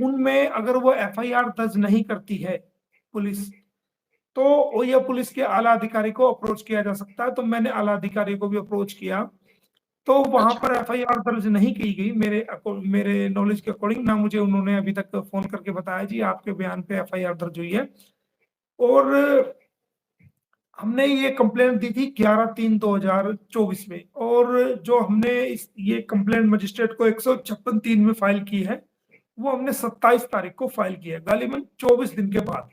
उनमें अगर वो एफआईआर दर्ज नहीं करती है पुलिस, तो या पुलिस के आला अधिकारी को अप्रोच किया जा सकता है। तो मैंने आला अधिकारी को भी अप्रोच किया, तो वहां अच्छा। पर एफआईआर दर्ज नहीं की गई मेरे नॉलेज के अकॉर्डिंग। ना मुझे उन्होंने अभी तक फोन करके बताया जी आपके बयान पे एफआईआर दर्ज हुई है। और हमने ये कंप्लेंट दी थी 11/3/2024 में, और जो हमने ये कंप्लेंट मजिस्ट्रेट को 156(3) में फाइल की है, वो हमने 27 तारीख को फाइल की है, गालिबन 24 दिन के बाद।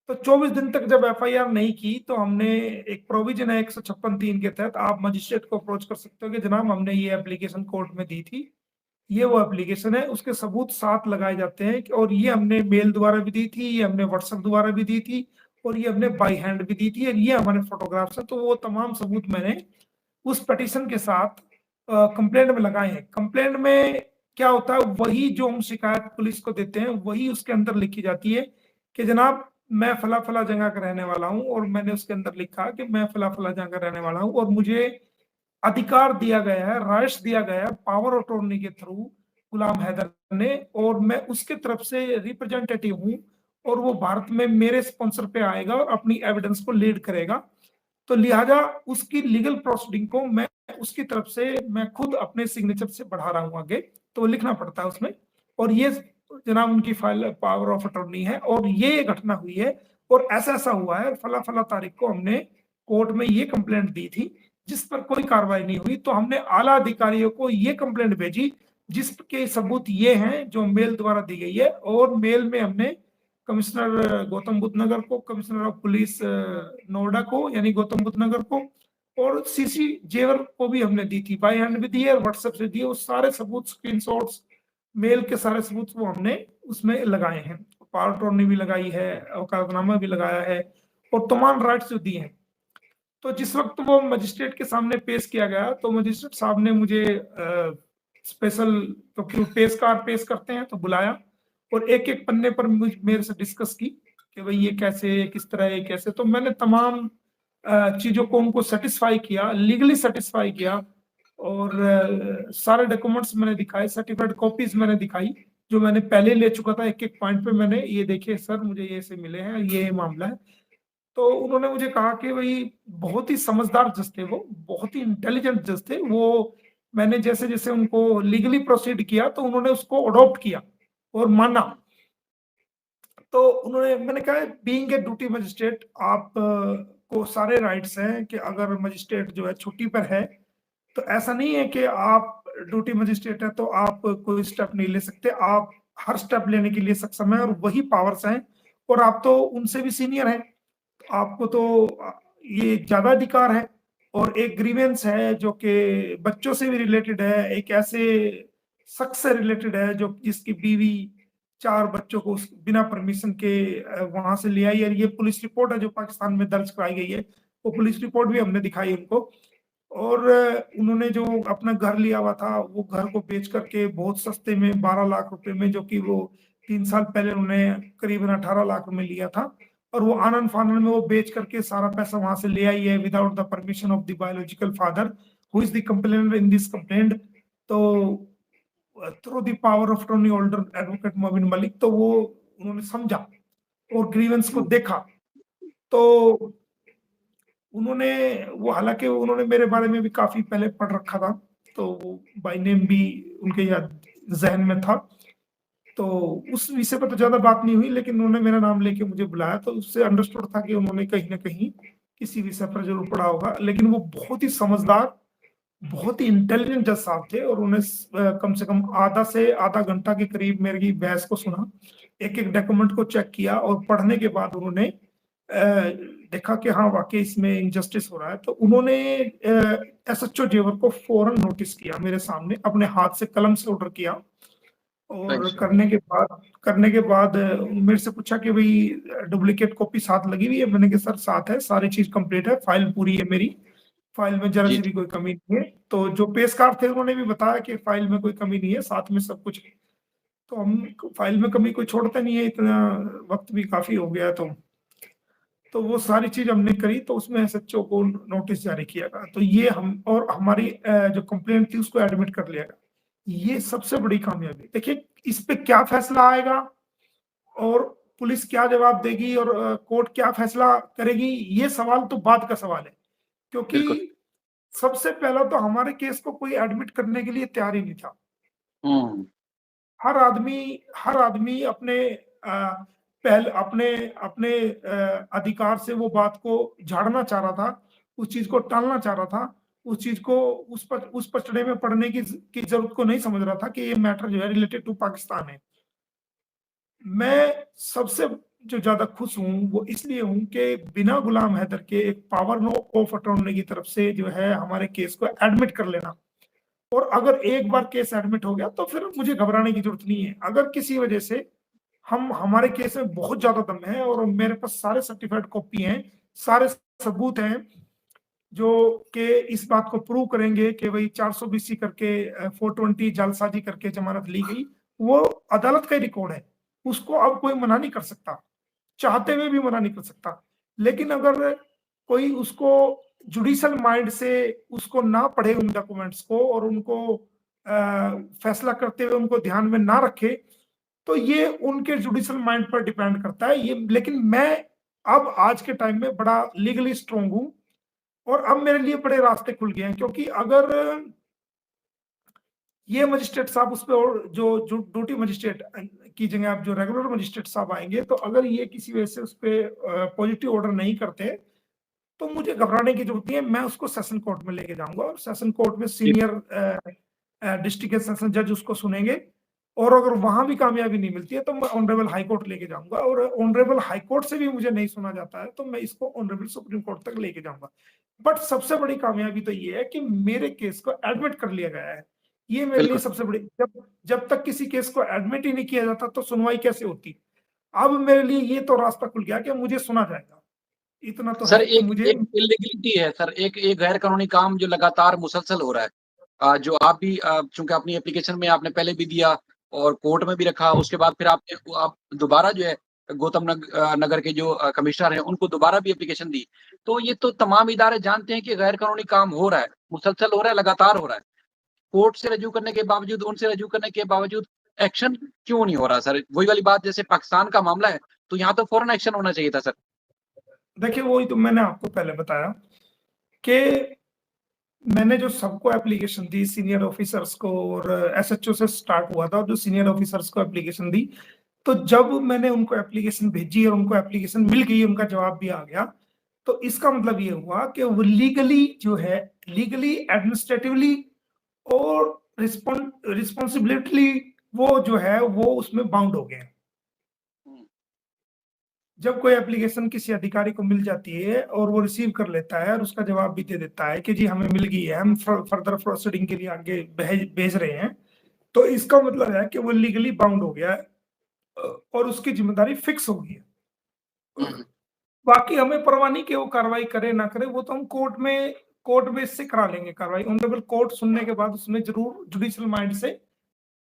तो 24 दिन तक जब एफआईआर नहीं की, तो हमने एक प्रोविजन है 156(3) के तहत, आप मजिस्ट्रेट को अप्रोच कर सकते हो कि जनाब हमने ये एप्लीकेशन कोर्ट में दी थी, ये वो एप्लीकेशन है, उसके सबूत साथ लगाए जाते हैं और ये हमने मेल द्वारा भी दी थी, ये हमने व्हाट्सएप द्वारा भी दी थी, और ये हमने बाई हैंड भी दी थी, और ये हमारे फोटोग्राफ्स हैं। तो वो तमाम सबूत मैंने उस पिटीशन के साथ कंप्लेंट में लगाए हैं। कंप्लेंट में क्या होता है, वही जो हम शिकायत पुलिस को देते हैं वही उसके अंदर लिखी जाती है कि जनाब मैं फला फला जगह का रहने वाला हूं, और मैंने उसके अंदर लिखा कि मैं फला फला जगह का रहने वाला हूं, और मुझे अधिकार दिया गया है, राइट्स दिया गया है पावर ऑफ अटॉर्नी के थ्रू गुलाम हैदर ने, और मैं उसके तरफ से रिप्रेजेंटेटिव हूं, और वो भारत में मेरे स्पॉन्सर पे आएगा और अपनी एविडेंस को लीड करेगा। तो लिहाजा उसकी लीगल प्रोसीडिंग को मैं उसकी तरफ से मैं खुद अपने सिग्नेचर से बढ़ा रहा हूं आगे, तो लिखना पड़ता है उसमें। और ये जनाब उनकी फाइल पावर ऑफ अटॉर्नी है, और ये घटना हुई है, और ऐसा ऐसा हुआ है, फला फला तारीख को हमने कोर्ट में ये कंप्लेंट दी थी जिस पर कोई कार्रवाई नहीं हुई। तो हमने आला अधिकारियों को ये कंप्लेंट भेजी जिसके सबूत ये हैं जो मेल द्वारा दी गई है, और मेल में हमने कमिश्नर गौतम बुद्ध नगर को, कमिश्नर ऑफ पुलिस नोएडा को यानी गौतम बुद्ध नगर को, और सीसी जेवर को भी हमने दी थी, बाई हैंड भी दी है और व्हाट्सएप से दी है। वो सारे सबूत, स्क्रीनशॉट्स, मेल के सारे सबूत वो हमने उसमें लगाए हैं। पावर अटॉर्नी भी लगाई है, वकालतनामा भी लगाया है, और तमाम राइट्स जो दिए हैं। तो जिस वक्त वो मजिस्ट्रेट के सामने पेश किया गया, तो मजिस्ट्रेट साहब ने मुझे स्पेशल, तो पेश कार पेश करते हैं तो बुलाया, और एक एक पन्ने पर मेरे से डिस्कस की कि भाई ये कैसे, किस तरह, ये कैसे। तो मैंने तमाम चीजों को उनको सेटिस्फाई किया, लीगली सेटिस्फाई किया, और सारे डॉक्यूमेंट्स मैंने दिखाए, सर्टिफाइड कॉपीज मैंने दिखाई जो मैंने पहले ले चुका था। एक एक पॉइंट पे मैंने ये देखिए सर मुझे ये से मिले हैं, ये मामला है। तो उन्होंने मुझे कहा कि भाई बहुत ही समझदार जज थे, वो बहुत ही इंटेलिजेंट जज थे वो। मैंने जैसे जैसे उनको लीगली प्रोसीड किया तो उन्होंने उसको अडॉप्ट किया और माना। तो उन्होंने, मैंने कहा बीइंग ए ड्यूटी मजिस्ट्रेट आप को सारे राइट्स हैं कि अगर मजिस्ट्रेट जो है छुट्टी पर है, तो ऐसा नहीं है कि आप ड्यूटी मजिस्ट्रेट है तो आप कोई स्टेप नहीं ले सकते, आप हर स्टेप लेने के लिए सक्षम है, और वही पावर्स हैं, और आप तो उनसे भी सीनियर हैं, आपको तो ये ज्यादा अधिकार है। और एक ग्रीवेंस है जो कि बच्चों से भी रिलेटेड है, एक ऐसे शख्स से रिलेटेड है जो जिसकी बीवी 4 बच्चों को बिना परमिशन के वहां से ले आई, और ये पुलिस रिपोर्ट है जो पाकिस्तान में दर्ज कराई गई है, वो पुलिस रिपोर्ट भी हमने दिखाई उनको। और उन्होंने जो अपना घर लिया हुआ था, वो घर को बेच करके बहुत सस्ते में 12 लाख रुपए में, जो कि वो 3 साल पहले उन्होंने करीबन 18 लाख में लिया था, और वो आनंद फानन में वो बेच करके सारा पैसा वहां से ले आई है without the permission of the biological father who is the complainant in this complaint. तो through the power of attorney holder advocate Mobin Malik, तो वो उन्होंने समझा और ग्रीवेंस को देखा। तो उन्होंने वो, हालांकि उन्होंने मेरे बारे में भी काफी पहले पढ़ रखा था, तो बाय नेम भी उनके याद जहन में था, तो उस विषय पर तो ज्यादा बात नहीं हुई, लेकिन उन्होंने मेरा नाम लेके मुझे बुलाया, तो उससे अंडरस्टूड था कि उन्होंने कहीं ना कहीं किसी विषय पर जरूर पढ़ा होगा। लेकिन वो बहुत ही समझदार, बहुत ही इंटेलिजेंट जज साहब थे, और उन्हें कम से कम आधा से आधा घंटा के करीब मेरी बहस को सुना, एक एक डॉक्यूमेंट को चेक किया, और पढ़ने के बाद उन्होंने देखा कि हाँ वाकई इसमें इनजस्टिस हो रहा है। तो उन्होंने एसएचओ जेवर को फौरन नोटिस किया मेरे सामने, अपने हाथ से कलम से ऑर्डर किया, और अच्छा। करने के बाद मेरे से पूछा कि भाई डुप्लीकेट कॉपी साथ लगी हुई है। मैंने कहा सर साथ है, सारी चीज कंप्लीट है, फाइल पूरी है, मेरी फाइल में जरा जी। सी भी कोई कमी नहीं है। तो जो पेशकार थे उन्होंने भी बताया कि फाइल में कोई कमी नहीं है, साथ में सब कुछ है। तो हम फाइल में कमी कोई छोड़ते नहीं है, इतना वक्त भी काफी हो गया। तो वो सारी चीज हमने करी, तो उसमें एसएचओ को नोटिस जारी किया गया। तो ये हम और हमारी जो कंप्लेंट थी उसको एडमिट कर लिया गया। ये सबसे बड़ी कामयाबी। देखिए इस पे क्या फैसला आएगा और पुलिस क्या जवाब देगी और कोर्ट क्या फैसला करेगी, ये सवाल तो बाद का सवाल है। बिल्कुल। क्योंकि सबसे पहला तो हमारे केस को कोई एडमिट करने के लिए तैयार ही नहीं था। हुँ, हर आदमी अपने पहल अपने अपने अधिकार से वो बात को झाड़ना चाह रहा था, उस चीज़ को टालना चाह रहा था, उस चीज़ को उस पचड़े में पड़ने की ज़रूरत को नहीं समझ रहा था कि ये मैटर जो है रिलेटेड टू पाकिस्तान है। मैं सबसे जो ज़्यादा खुश हूँ, वो इसलिए हूँ कि बिना गुलाम हैदर के एक पावर ऑफ अटॉर्नी की तरफ से जो है हमारे केस को एडमिट कर लेना। और अगर एक बार केस एडमिट हो गया तो फिर मुझे घबराने की ज़रूरत नहीं है। अगर किसी वजह से हमारे केस में बहुत ज़्यादा दम है और मेरे पास सारे सर्टिफाइड कॉपी हैं, सारे सबूत हैं, जो कि इस बात को प्रूव करेंगे कि भई 420 करके 420 जालसाजी करके ज़मानत ली गई, वो अदालत का ही रिकॉर्ड है। उसको अब कोई मना नहीं कर सकता, चाहते हुए भी मना नहीं कर सकता। लेकिन अगर कोई उसको जुडिशियल माइंड से उसको ना पढ़े उन डॉक्यूमेंट्स को और उनको फैसला करते हुए उनको ध्यान में ना रखे, तो ये उनके जुडिशियल माइंड पर डिपेंड करता है। ये लेकिन मैं अब आज के टाइम में बड़ा लीगली स्ट्रांग हूँ और अब मेरे लिए बड़े रास्ते खुल गए हैं, क्योंकि अगर ये मजिस्ट्रेट साहब उस पे और जो ड्यूटी मजिस्ट्रेट की जगह आप जो रेगुलर मजिस्ट्रेट साहब आएंगे, तो अगर ये किसी वजह से उस पे पॉजिटिव ऑर्डर नहीं करते, तो मुझे घबराने की जरूरत नहीं है। मैं उसको सेशन कोर्ट में लेके जाऊंगा और सेशन कोर्ट में जी, सीनियर डिस्ट्रिक्ट सेशन जज उसको सुनेंगे। और अगर वहां भी कामयाबी नहीं मिलती है तो मैं ऑनरेबल हाई कोर्ट लेके जाऊंगा, और ऑनरेबल हाई कोर्ट से भी मुझे नहीं सुना जाता है तो मैं इसको ऑनरेबल सुप्रीम कोर्ट तक लेके जाऊंगा। बट सबसे बड़ी कामयाबी तो ये है कि मेरे केस को एडमिट कर लिया गया है। ये मेरे लिए बिल्कुल। सबसे बड़ी, जब जब तक किसी केस को एडमिट ही नहीं किया जाता तो सुनवाई कैसे होती। अब मेरे लिए ये तो रास्ता खुल गया कि मुझे सुना जाएगा। इतना तो सर है कि एक मुझे एक इल्लीगलिटी है सर, एक गैर कानूनी काम जो लगातार मुसलसल हो रहा है। जो आप भी चूँकि अपनी एप्लीकेशन में आपने पहले भी दिया और कोर्ट में भी रखा, उसके बाद फिर आप दोबारा जो है नगर के जो कमिश्नर हैं, उनको दोबारा भी एप्लीकेशन दी। तो ये तो तमाम इदारे जानते हैं कि गैर कानूनी काम हो रहा है, मुसलसल हो रहा है, लगातार हो रहा है। कोर्ट से रजू करने के बावजूद, उनसे रजू करने के बावजूद एक्शन क्यों नहीं हो रहा सर? वही वाली बात, जैसे पाकिस्तान का मामला है, तो यहाँ तो फौरन एक्शन होना चाहिए था सर। देखिए वही तो मैंने आपको पहले बताया कि मैंने जो सबको एप्लीकेशन दी सीनियर ऑफिसर्स को, और एसएचओ से स्टार्ट हुआ था, जो सीनियर ऑफिसर्स को एप्लीकेशन दी, तो जब मैंने उनको एप्लीकेशन भेजी और उनको एप्लीकेशन मिल गई, उनका जवाब भी आ गया, तो इसका मतलब ये हुआ कि वो लीगली जो है, लीगली एडमिनिस्ट्रेटिवली और रिस्पॉन्सिबिलिटी वो जो है वो उसमें बाउंड हो गए। हुँ, जब कोई एप्लीकेशन किसी अधिकारी को मिल जाती है और वो रिसीव कर लेता है और उसका जवाब भी दे देता है कि जी हमें मिल गई है, हम फर्दर प्रोसीडिंग के लिए आगे भेज रहे हैं, तो इसका मतलब है कि वो लीगली बाउंड हो गया है और उसकी जिम्मेदारी फिक्स हो गई है। हुँ, हुँ। बाकी हमें परवाह नहीं कि वो कार्रवाई करे ना करे, वो तो हम कोर्ट में इससे करा लेंगे कार्रवाई। ऑनरेबल कोर्ट सुनने के बाद उसमें जरूर जुडिशियल माइंड से